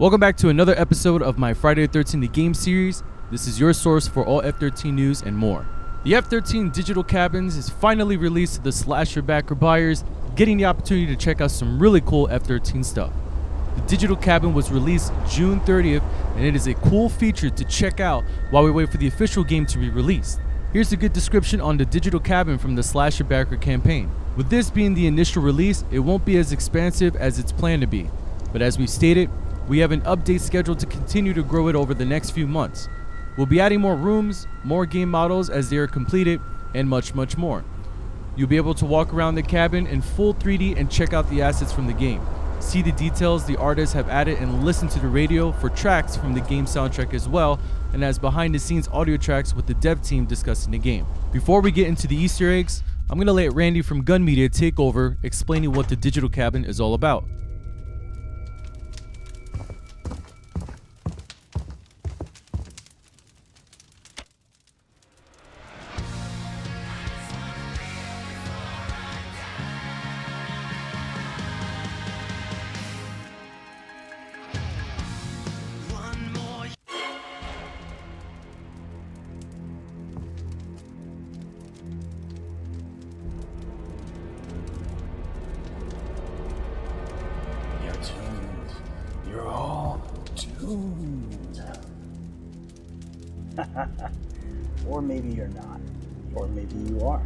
Welcome back to another episode of my Friday the 13th game series. This is your source for all F-13 news and more. The F-13 Digital Cabins is finally released to the slasher backer buyers, getting the opportunity to check out some really cool F-13 stuff. The Digital Cabin was released June 30th, and it is a cool feature to check out while we wait for the official game to be released. Here's a good description on the Digital Cabin from the Slasher Backer campaign. With this being the initial release, it won't be as expansive as it's planned to be, but as we stated, we have an update scheduled to continue to grow it over the next few months. We'll be adding more rooms, more game models as they are completed, and much more. You'll be able to walk around the cabin in full 3D and check out the assets from the game, see the details the artists have added, and listen to the radio for tracks from the game soundtrack as well, and as behind the scenes audio tracks with the dev team discussing the game. Before we get into the Easter eggs, I'm going to let Randy from Gun Media take over, explaining what the Digital Cabin is all about. You're all doomed. Or maybe you're not. Or maybe you are.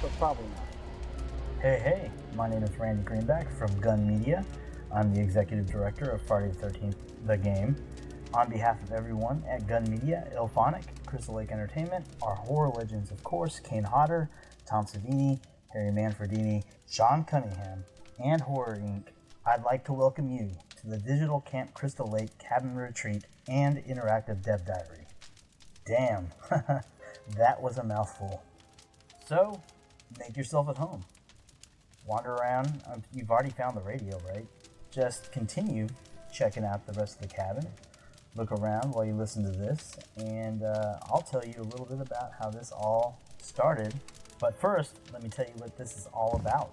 But probably not. Hey, my name is Randy Greenback from Gun Media. I'm the executive director of Friday the 13th, the game. On behalf of everyone at Gun Media, IllFonic, Crystal Lake Entertainment, our horror legends, of course, Kane Hodder, Tom Savini, Harry Manfredini, Sean Cunningham, and Horror Inc., I'd like to welcome you to the Digital Camp Crystal Lake Cabin Retreat and Interactive Dev Diary. Damn, that was a mouthful. So, make yourself at home. Wander around. You've already found the radio, right? Just continue checking out the rest of the cabin. Look around while you listen to this, and I'll tell you a little bit about how this all started. But first, let me tell you what this is all about.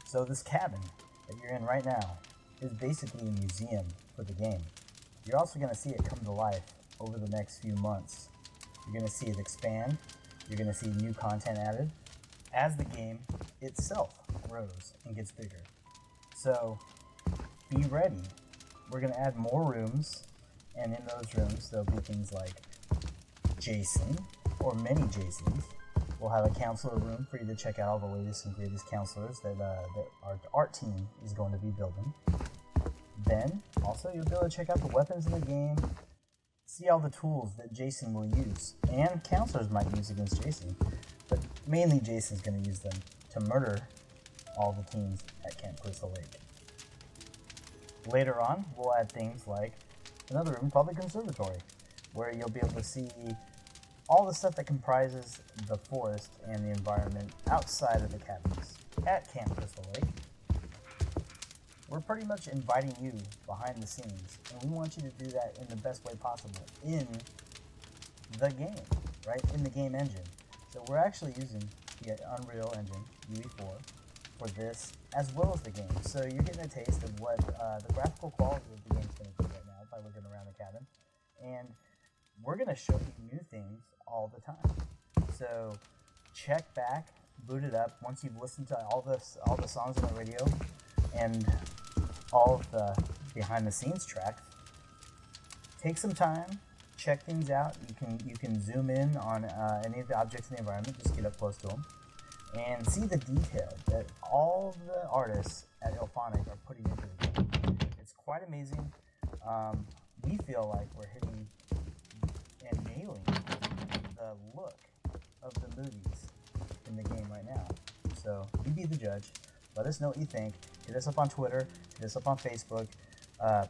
So this cabin that you're in right now is basically a museum for the game. You're also going to see it come to life over the next few months. You're going to see it expand. You're going to see new content added as the game itself grows and gets bigger. So be ready. We're going to add more rooms, and in those rooms there'll be things like Jason or many Jasons. We'll have a counselor room for you to check out all the latest and greatest counselors that our art team is going to be building. Then, also, you'll be able to check out the weapons in the game, see all the tools that Jason will use, and counselors might use against Jason, but mainly Jason's going to use them to murder all the teams at Camp Crystal Lake. Later on, we'll add things like another room called the Conservatory, where you'll be able to see all the stuff that comprises the forest and the environment outside of the cabins at Camp Crystal Lake. We're pretty much inviting you behind the scenes, and we want you to do that in the best way possible in the game, right? In the game engine. So we're actually using the Unreal Engine, UE4, for this as well as the game. So you're getting a taste of what the graphical quality of the game's going to be right now by looking around the cabin. And we're going to show you new things all the time. So check back, boot it up once you've listened to all the songs on the radio and all of the behind the scenes tracks. Take some time, check things out. You can zoom in on any of the objects in the environment, just get up close to them, and see the detail that all the artists at IllFonic are putting into the game. It's quite amazing. We feel like we're hitting and nailing the look of the movies in the game right now. So you be the judge. Let us know what you think. Hit us up on Twitter. Hit us up on Facebook.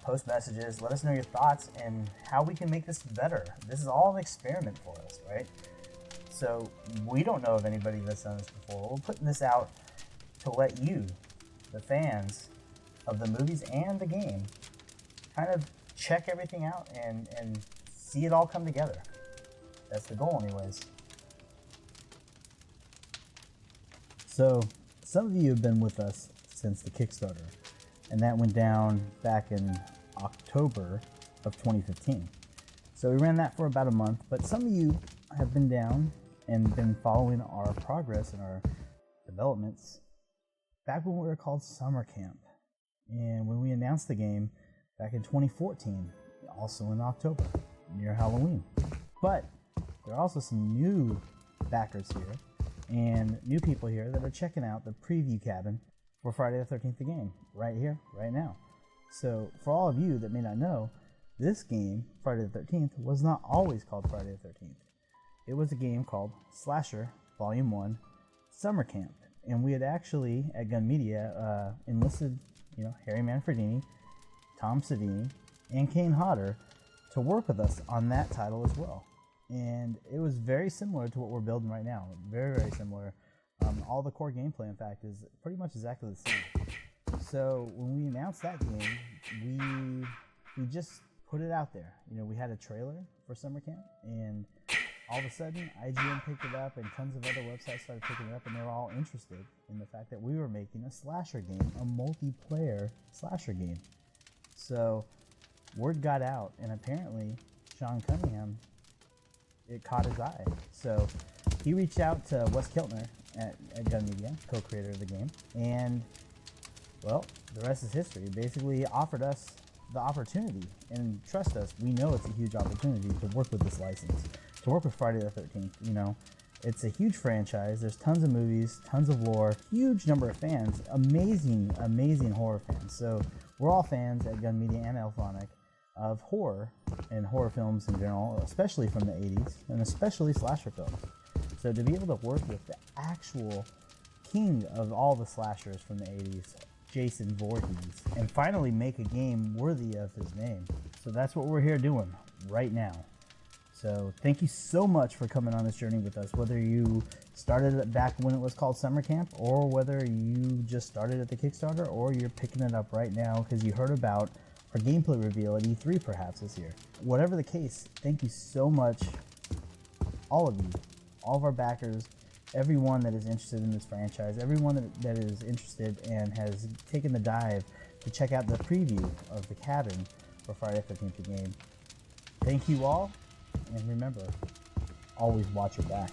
Post messages. Let us know your thoughts and how we can make this better. This is all an experiment for us, right? So we don't know of anybody that's done this before. We're putting this out to let you, the fans of the movies and the game, kind of check everything out and see it all come together. That's the goal anyways. So, some of you have been with us since the Kickstarter, and that went down back in October of 2015. So we ran that for about a month, but some of you have been down and been following our progress and our developments back when we were called Summer Camp. And when we announced the game back in 2014, also in October, near Halloween. But there are also some new backers here and new people here that are checking out the preview cabin for Friday the 13th the game, right here, right now. So for all of you that may not know, this game, Friday the 13th, was not always called Friday the 13th. It was a game called Slasher Volume 1 Summer Camp. And we had actually, at Gun Media, enlisted Harry Manfredini, Tom Savini, and Kane Hodder to work with us on that title as well. And it was very similar to what we're building right now. Very, very similar. All the core gameplay, in fact, is pretty much exactly the same. So when we announced that game, we just put it out there. We had a trailer for Summer Camp, and all of a sudden, IGN picked it up, and tons of other websites started picking it up, and they were all interested in the fact that we were making a slasher game, a multiplayer slasher game. So word got out, and apparently Sean Cunningham, it caught his eye. So he reached out to Wes Kiltner at Gun Media, co-creator of the game, and well, the rest is history. Basically offered us the opportunity, and trust us, we know it's a huge opportunity to work with this license, to work with Friday the 13th. It's a huge franchise. There's tons of movies, tons of lore, huge number of fans, amazing horror fans. So we're all fans at Gun Media and IllFonic of horror and horror films in general, especially from the 80s, and especially slasher films. So to be able to work with the actual king of all the slashers from the 80s, Jason Voorhees, and finally make a game worthy of his name. So that's what we're here doing right now. So thank you so much for coming on this journey with us, whether you started it back when it was called Summer Camp, or whether you just started at the Kickstarter, or you're picking it up right now because you heard about our gameplay reveal at E3 perhaps this year. Whatever the case, thank you so much, all of you, all of our backers, everyone that is interested in this franchise, everyone that is interested and has taken the dive to check out the preview of the cabin for Friday the 13th the game. Thank you all, and remember, always watch your back.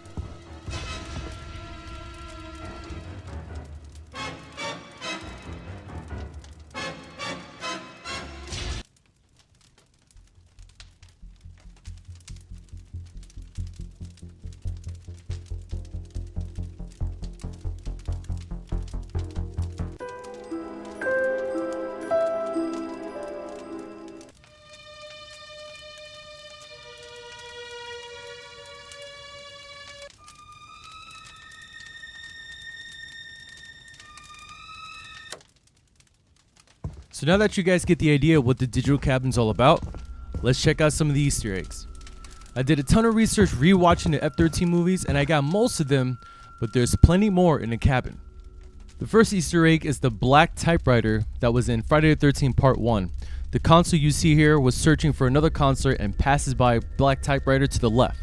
So now that you guys get the idea of what the digital cabin's all about, let's check out some of the Easter eggs. I did a ton of research rewatching the F-13 movies, and I got most of them, but there's plenty more in the cabin. The first Easter egg is the black typewriter that was in Friday the 13th Part 1. The console you see here was searching for another console and passes by a black typewriter to the left.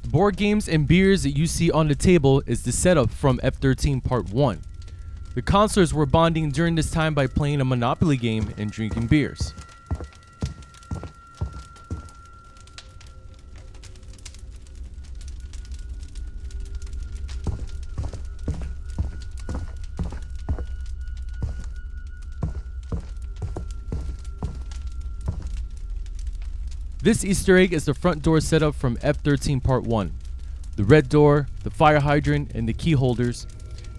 Board games and beers that you see on the table is the setup from F-13 Part 1. The counselors were bonding during this time by playing a Monopoly game and drinking beers. This Easter egg is the front door setup from F-13 Part 1. The red door, the fire hydrant, and the key holders.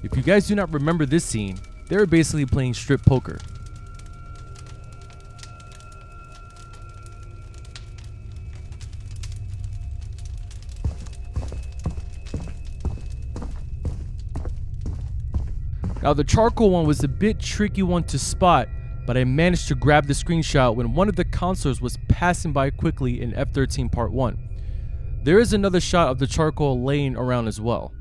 If you guys do not remember this scene, they were basically playing strip poker. Now the charcoal one was a bit tricky one to spot, but I managed to grab the screenshot when one of the counselors was passing by quickly in F-13 Part 1. There is another shot of the charcoal laying around as well.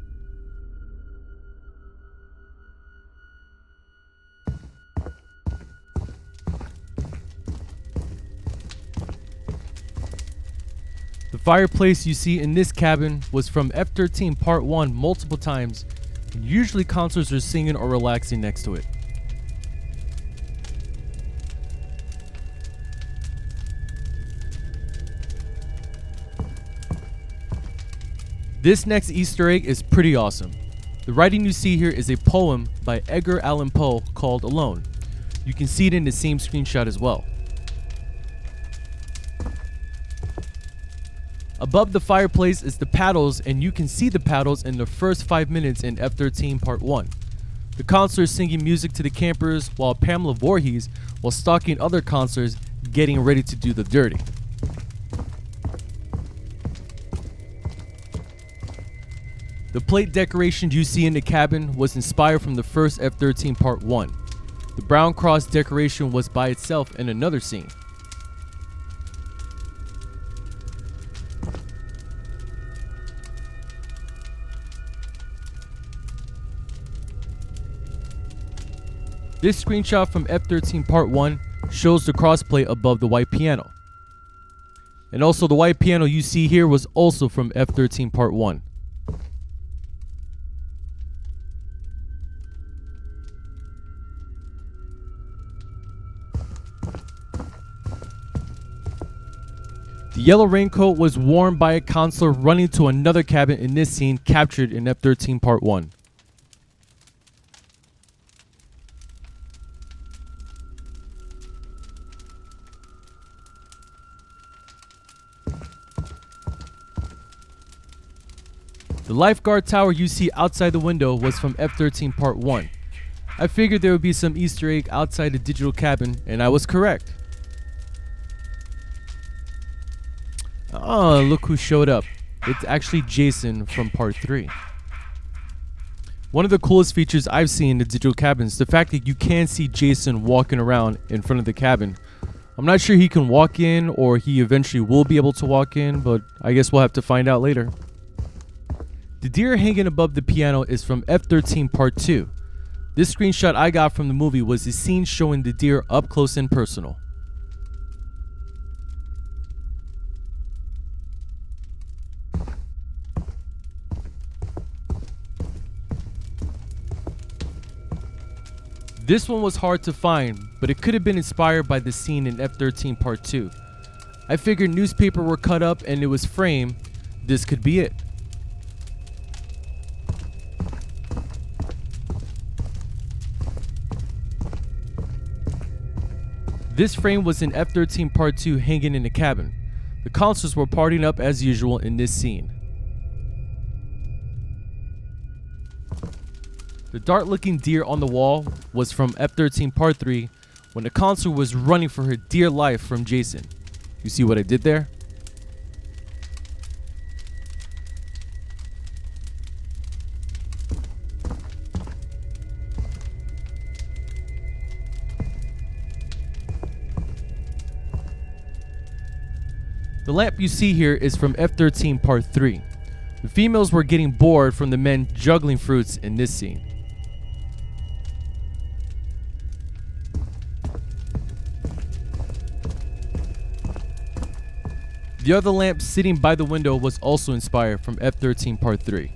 The fireplace you see in this cabin was from F-13 Part 1 multiple times, and usually counselors are singing or relaxing next to it. This next Easter egg is pretty awesome. The writing you see here is a poem by Edgar Allan Poe called Alone. You can see it in the same screenshot as well. Above the fireplace is the paddles, and you can see the paddles in the first 5 minutes in F-13 Part 1. The counselor is singing music to the campers while Pamela Voorhees was stalking other counselors getting ready to do the dirty. The plate decoration you see in the cabin was inspired from the first F-13 Part 1. The brown cross decoration was by itself in another scene. This screenshot from F-13 Part 1 shows the crossplate above the white piano. And also the white piano you see here was also from F-13 Part 1. The yellow raincoat was worn by a counselor running to another cabin in this scene captured in F-13 Part 1. The lifeguard tower you see outside the window was from F-13 Part 1. I figured there would be some Easter egg outside the digital cabin, and I was correct. Oh, look who showed up. It's actually Jason from Part 3. One of the coolest features I've seen in the digital cabin is the fact that you can see Jason walking around in front of the cabin. I'm not sure he can walk in or he eventually will be able to walk in, but I guess we'll have to find out later. The deer hanging above the piano is from F-13 Part 2. This screenshot I got from the movie was the scene showing the deer up close and personal. This one was hard to find, but it could have been inspired by the scene in F-13 Part 2. I figured newspaper were cut up and it was framed. This could be it. This frame was in F-13 Part 2 hanging in the cabin. The counselors were partying up as usual in this scene. The dark-looking deer on the wall was from F-13 Part 3 when the counselor was running for her dear life from Jason. You see what I did there? The lamp you see here is from F-13 Part 3. The females were getting bored from the men juggling fruits in this scene. The other lamp sitting by the window was also inspired from F-13 Part 3.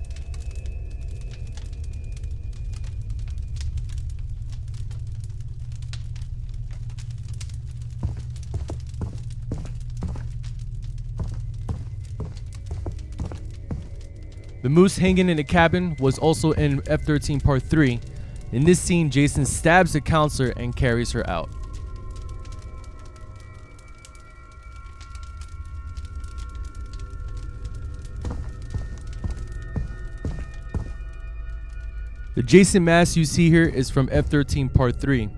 The moose hanging in the cabin was also in F-13 Part 3. In this scene, Jason stabs the counselor and carries her out. The Jason mask you see here is from F-13 Part 3.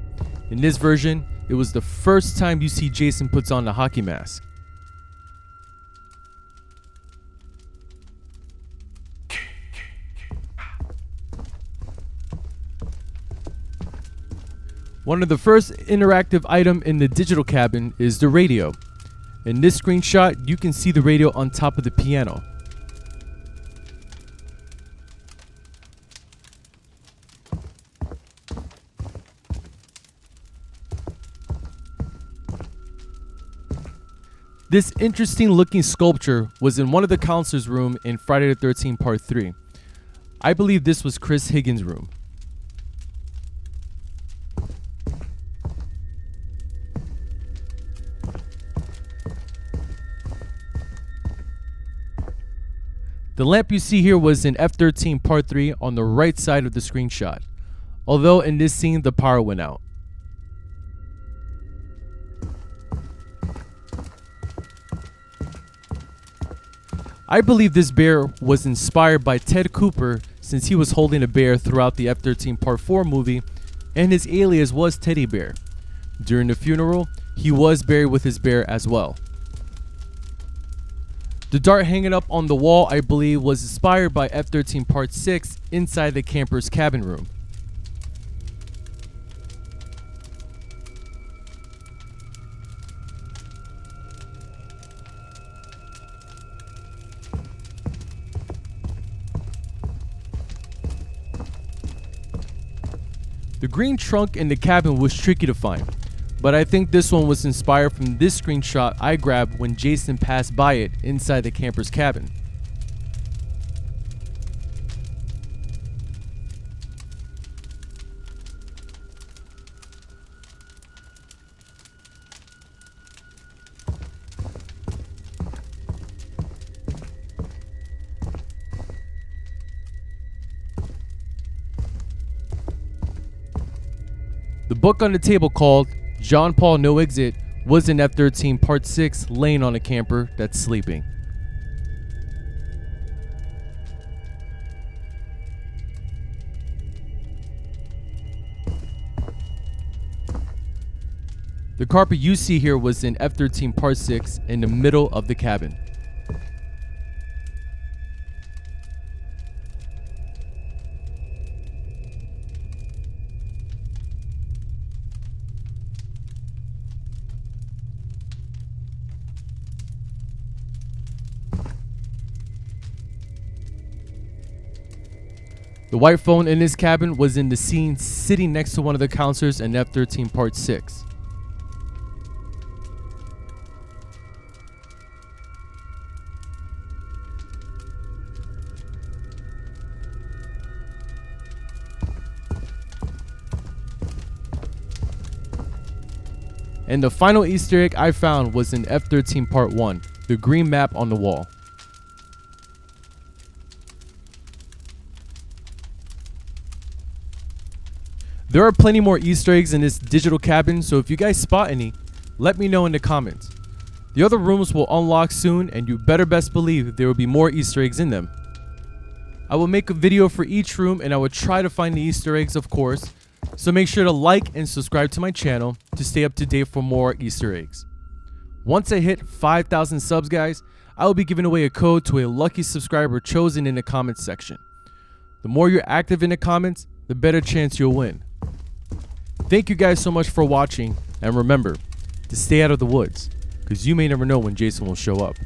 In this version, it was the first time you see Jason puts on the hockey mask. One of the first interactive items in the digital cabin is the radio. In this screenshot, you can see the radio on top of the piano. This interesting looking sculpture was in one of the counselors' room in Friday the 13th Part 3. I believe this was Chris Higgins' room. The lamp you see here was in F-13 Part 3 on the right side of the screenshot, although in this scene the power went out. I believe this bear was inspired by Ted Cooper since he was holding a bear throughout the F-13 Part 4 movie, and his alias was Teddy Bear. During the funeral, he was buried with his bear as well. The dart hanging up on the wall, I believe, was inspired by F-13 Part 6 inside the camper's cabin room. The green trunk in the cabin was tricky to find, but I think this one was inspired from this screenshot I grabbed when Jason passed by it inside the camper's cabin. The book on the table called John Paul No Exit was in F-13 Part 6 laying on a camper that's sleeping. The carpet you see here was in F-13 Part 6 in the middle of the cabin. The white phone in this cabin was in the scene sitting next to one of the counselors in F-13 Part 6. And the final Easter egg I found was in F-13 Part 1, the green map on the wall. There are plenty more Easter eggs in this digital cabin, so if you guys spot any, let me know in the comments. The other rooms will unlock soon, and you better best believe there will be more Easter eggs in them. I will make a video for each room, and I will try to find the Easter eggs, of course, so make sure to like and subscribe to my channel to stay up to date for more Easter eggs. Once I hit 5,000 subs, guys, I will be giving away a code to a lucky subscriber chosen in the comments section. The more you're active in the comments, the better chance you'll win. Thank you guys so much for watching, and remember to stay out of the woods, because you may never know when Jason will show up.